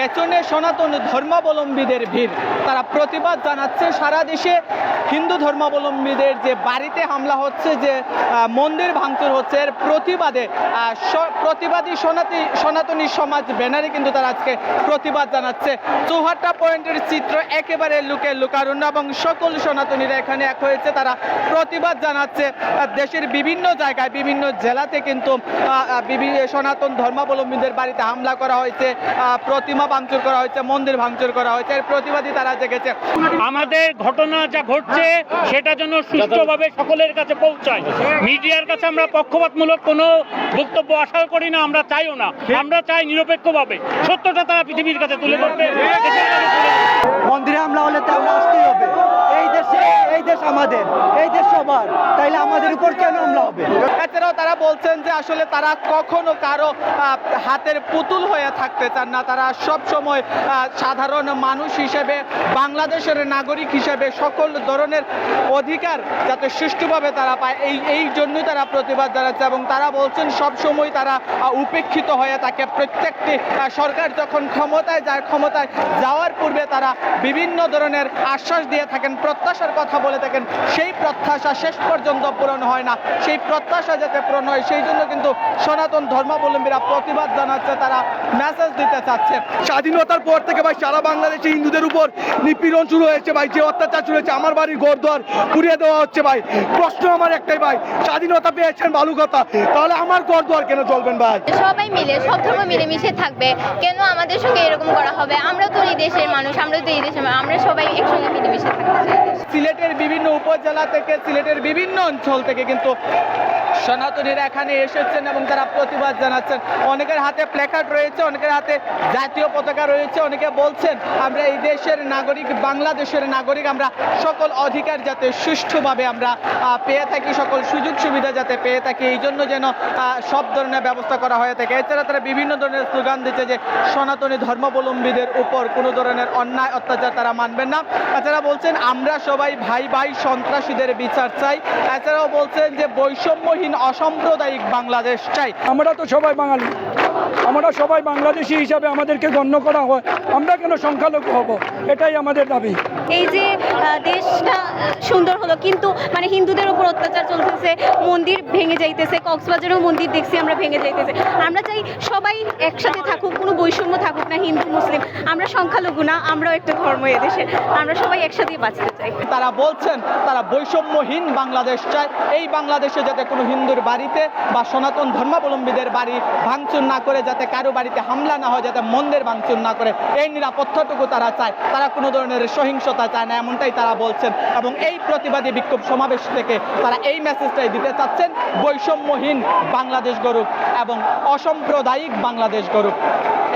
পেছনে সনাতন ধর্মাবলম্বীদের ভিড়। তারা প্রতিবাদ জানাচ্ছে সারা দেশে হিন্দু ধর্মাবলম্বীদের যে বাড়িতে হামলা হচ্ছে, যে মন্দির ভাঙচুর হচ্ছে, এর প্রতিবাদে প্রতিবাদী সনাতনী সমাজ ব্যানারে কিন্তু তারা আজকে প্রতিবাদ জানাচ্ছে। চৌহাট্টা পয়েন্টের চিত্র একেবারে লুকারণ্য এবং সকল সনাতনীরা এখানে এক হয়েছে, তারা প্রতিবাদ জানাচ্ছে। দেশের বিভিন্ন জায়গায় বিভিন্ন জেলাতে কিন্তু সনাতন ধর্মাবলম্বীদের বাড়িতে হামলা করা হয়েছে, প্রতিমা ভাঙচুর করা হয়েছে, মন্দির ভাঙচুর করা হয়েছে। এর প্রতিবাদী তারা জেগেছে। আমাদের ঘটনা যা ঘটছে সেটা যেন সুষ্ঠুভাবে সকলের কাছে পৌঁছায়। মিডিয়ার কাছে আমরা পক্ষপাতমূলক কোনো বক্তব্য আশা করি না, আমরা চাইও না। আমরা চাই নিরপেক্ষভাবে সত্যটা তারা পৃথিবীর কাছে তুলে ধরবে। মন্দিরে হামলা হলে তো আমরা আসতেই হবে। এই দেশ আমাদের, এই দেশ সবার, তাইলে আমাদের উপর কেন হামলা হবে? এছাড়াও তারা বলছেন যে আসলে তারা কখনো কারো হাতের পুতুল হয়ে থাকতে চান না। তারা সব সময় সাধারণ মানুষ হিসেবে, বাংলাদেশের নাগরিক হিসেবে সকল ধরনের অধিকার যাতে সুষ্ঠুভাবে তারা পায়, এই জন্যই তারা প্রতিবাদ জানাচ্ছে। এবং তারা বলছেন সব সময় তারা উপেক্ষিত হয়ে থাকে। প্রত্যেকটি সরকার যখন ক্ষমতায় যায়, ক্ষমতায় যাওয়ার পূর্বে তারা বিভিন্ন ধরনের আশ্বাস দিয়ে থাকেন, প্রত্যাশার কথা বলে থাকেন। সেই প্রত্যাশা শেষ পর্যন্ত পূরণ হয় না। সেই প্রত্যাশা যাতে পূরণ হয় সেই জন্য কিন্তু সনাতন ধর্মাবলম্বীরা প্রতিবাদ জানাচ্ছে, তারা মেসেজ দিতে চাচ্ছে। স্বাধীনতার পর থেকে ভাই সারা বাংলাদেশে হিন্দুদের উপর নিপীড়ন শুরু হয়েছে ভাই, যে অত্যাচার শুরু হয়েছে। আমার বাড়ির ঘরদোর পুড়িয়ে দেওয়া হচ্ছে ভাই। প্রশ্ন আমার একটাই ভাই, স্বাধীনতা পেয়েছেন ভালো কথা, তাহলে আমার ঘরদোর কেন চলবেন ভাই? সবাই মিলে, সব ধর্ম মিলেমিশে থাকবে, কেন আমাদের সঙ্গে এরকম করা হবে? আমরা তো এই দেশের মানুষ, আমরা সবাই একসঙ্গে মিলেমিশে থাকতে চাই। সিলেটের বিভিন্ন উপজেলা থেকে, সিলেটের বিভিন্ন অঞ্চল থেকে কিন্তু সনাতনীরা এখানে এসেছেন এবং তারা প্রতিবাদ জানাচ্ছেন। অনেকের হাতে প্ল্যাকার্ড রয়েছে, অনেকের হাতে জাতীয় পতাকা রয়েছে। অনেকে বলছেন আমরা এই দেশের নাগরিক, বাংলাদেশের নাগরিক, আমরা সকল অধিকার যাতে সুষ্ঠুভাবে আমরা পেয়ে থাকি, সকল সুযোগ সুবিধা যাতে পেয়ে থাকি, এই জন্য যেন সব ধরনের ব্যবস্থা করা হয়ে থাকে। এছাড়া তারা বিভিন্ন ধরনের স্লোগান দিচ্ছে যে সনাতনী ধর্মাবলম্বীদের উপর কোনো ধরনের অন্যায় অত্যাচার তারা মানবেন না। এছাড়া বলছেন আমরা সবাই ভাই ভাই, সন্ত্রাসীদের বিচার চাই। এছাড়াও বলছেন যে বৈষম্যহীন অসাম্প্রদায়িক বাংলাদেশ চাই। আমরা তো সবাই বাঙালি, আমরা সবাই বাংলাদেশি হিসাবে আমাদেরকে গণ্য করা হয়। আমরা কেন সংখ্যালঘু হব? এটাই আমাদের দাবি। এই যে দেশটা সুন্দর হলো, কিন্তু মানে হিন্দুদের উপর অত্যাচার চলতেছে, মন্দির ভেঙে যাইতেছে, কক্সবাজারেও মন্দির দেখছি আমরা ভেঙে যাইতেছে। আমরা চাই সবাই একসাথে থাকুক, কোনো বৈষম্য থাকুক না, হিন্দু মুসলিম। আমরা সংখ্যালঘু না, আমরাও একটা ধর্ম এদেশের, আমরা সবাই একসাথে বাঁচতে চাই। তারা বলছেন তারা বৈষম্যহীন বাংলাদেশ চায়। এই বাংলাদেশে যাতে কোনো হিন্দুর বাড়িতে বা সনাতন ধর্মাবলম্বীদের বাড়ি ভাঙচুর না করে, যাতে কারো বাড়িতে হামলা না হয়, যাতে মন্দির ভাঙচুর না করে, এই নিরাপত্তাটুকু তারা চায়। তারা কোনো ধরনের সহিংসতা চায় না, এমনটাই তারা বলছেন। এবং এই প্রতিবাদী বিক্ষোভ সমাবেশ থেকে তারা এই মেসেজটাই দিতে চাচ্ছেন, বৈষম্যহীন বাংলাদেশ গড়ুক এবং অসাম্প্রদায়িক বাংলাদেশ গড়ুক।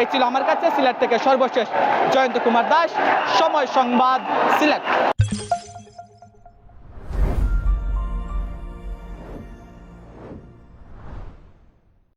এই ছিল আমার কাছে সিলেট থেকে সর্বশেষ জয়ন্ত কুমার দাস, সময় সংবাদ, সিলেট।